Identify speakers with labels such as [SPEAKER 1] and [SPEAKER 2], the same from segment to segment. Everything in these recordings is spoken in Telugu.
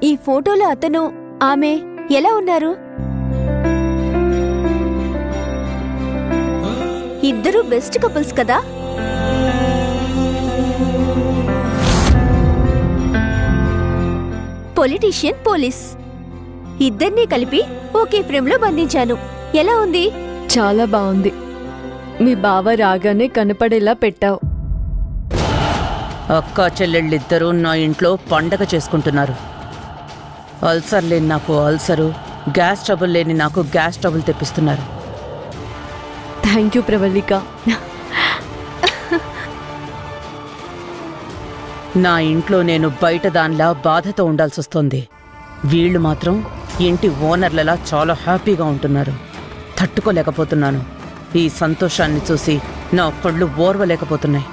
[SPEAKER 1] ఈ ఫోటోలో అతను ఆమె ఎలా ఉన్నారు? ఇద్దరు బెస్ట్ కపుల్స్ కదా? పొలిటీషియన్, పోలీస్ ఇద్దరినీ కలిపి ఒకే ఫ్రేమ్లో బంధించాను. ఎలా ఉంది?
[SPEAKER 2] చాలా బాగుంది. మీ బావ రాగానే కనపడేలా పెట్టావు.
[SPEAKER 3] అక్కా చెల్లెళ్ళిద్దరూ నా ఇంట్లో పండగ చేసుకుంటున్నారు. అల్సర్ లేని నాకు అల్సరు, గ్యాస్ ట్రబుల్ లేని నాకు గ్యాస్ ట్రబుల్ తెప్పిస్తున్నారు.
[SPEAKER 2] Thank you Pravallika.
[SPEAKER 3] నా ఇంట్లో నేను బయట దానిలా బాధతో ఉండాల్సి వస్తుంది. వీళ్ళు మాత్రం ఇంటి ఓనర్లలా చాలా హ్యాపీగా ఉంటున్నారు. తట్టుకోలేకపోతున్నాను. ఈ సంతోషాన్ని చూసి నా కళ్ళు ఓర్వలేకపోతున్నాయి.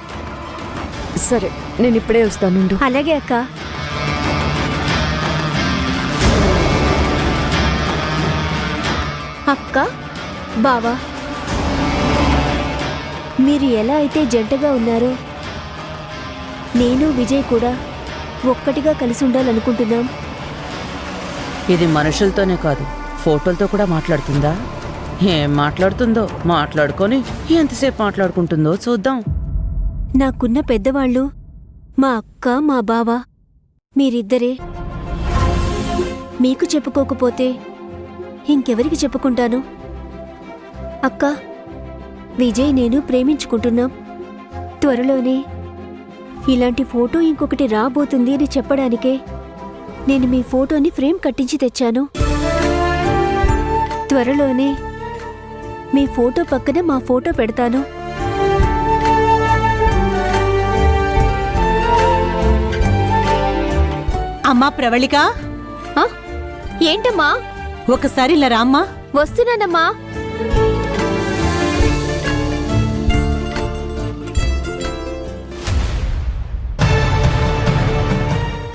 [SPEAKER 2] సరే, నేను ఇప్పుడే వస్తానుండు.
[SPEAKER 1] అలాగే అక్క. అక్క, బావా, మీరు ఎలా అయితే జంటగా ఉన్నారో నేను విజయ్ కూడా ఒక్కటిగా కలిసి ఉండాలనుకుంటున్నాం.
[SPEAKER 3] ఇది మనుషులతోనే కాదు, ఫోటోలతో కూడా మాట్లాడుతుందా? ఏం మాట్లాడుతుందో మాట్లాడుకొని ఎంతసేపు మాట్లాడుకుంటుందో చూద్దాం.
[SPEAKER 1] నాకున్న పెద్దవాళ్ళు మా అక్క, మా బావ మీరిద్దరే. మీకు చెప్పుకోకపోతే ఇంకెవరికి చెప్పుకుంటాను? అక్క, విజయ్ నేను ప్రేమించుకుంటున్నాం. త్వరలోనే ఇలాంటి ఫోటో ఇంకొకటి రాబోతుంది అని చెప్పడానికే నేను మీ ఫోటోని ఫ్రేమ్ కట్టించి తెచ్చాను. త్వరలోనే మీ ఫోటో పక్కన మా ఫోటో పెడతాను.
[SPEAKER 4] అమ్మా ప్రవళిక,
[SPEAKER 1] ఏంటమ్మా?
[SPEAKER 4] ఒకసారి ఇలా రామ్మా.
[SPEAKER 1] వస్తున్నానమ్మా.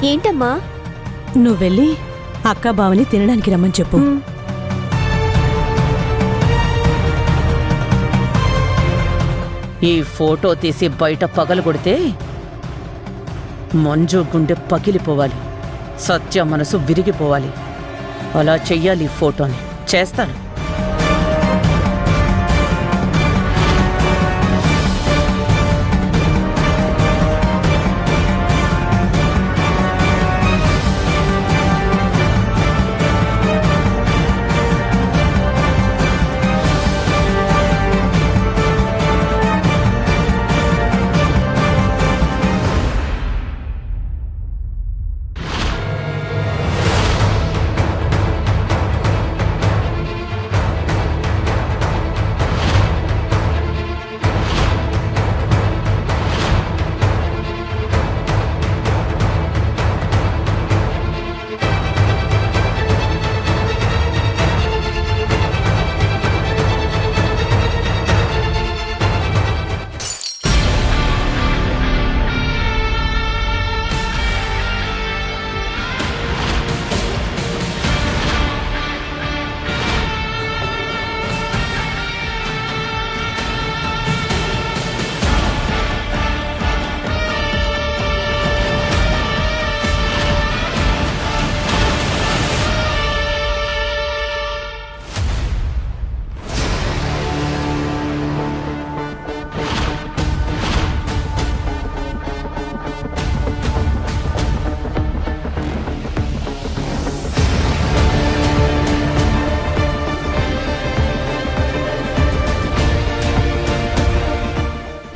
[SPEAKER 1] ఏంటమ్మా?
[SPEAKER 4] నువ్వెళ్ళి అక్క బావని తినడానికి రమ్మని చెప్పు.
[SPEAKER 3] ఈ ఫోటో తీసి బయట పగలగొడితే మంజు గుండె పగిలిపోవాలి, సత్య మనసు విరిగిపోవాలి. అలా చెయ్యాలి. ఫోటోని చేస్తాను.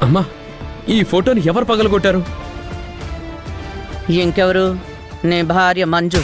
[SPEAKER 5] అమ్మా, ఈ ఫోటోని ఎవరు పగలగొట్టారు?
[SPEAKER 3] ఇంకెవరు? నీ భార్య మంజు.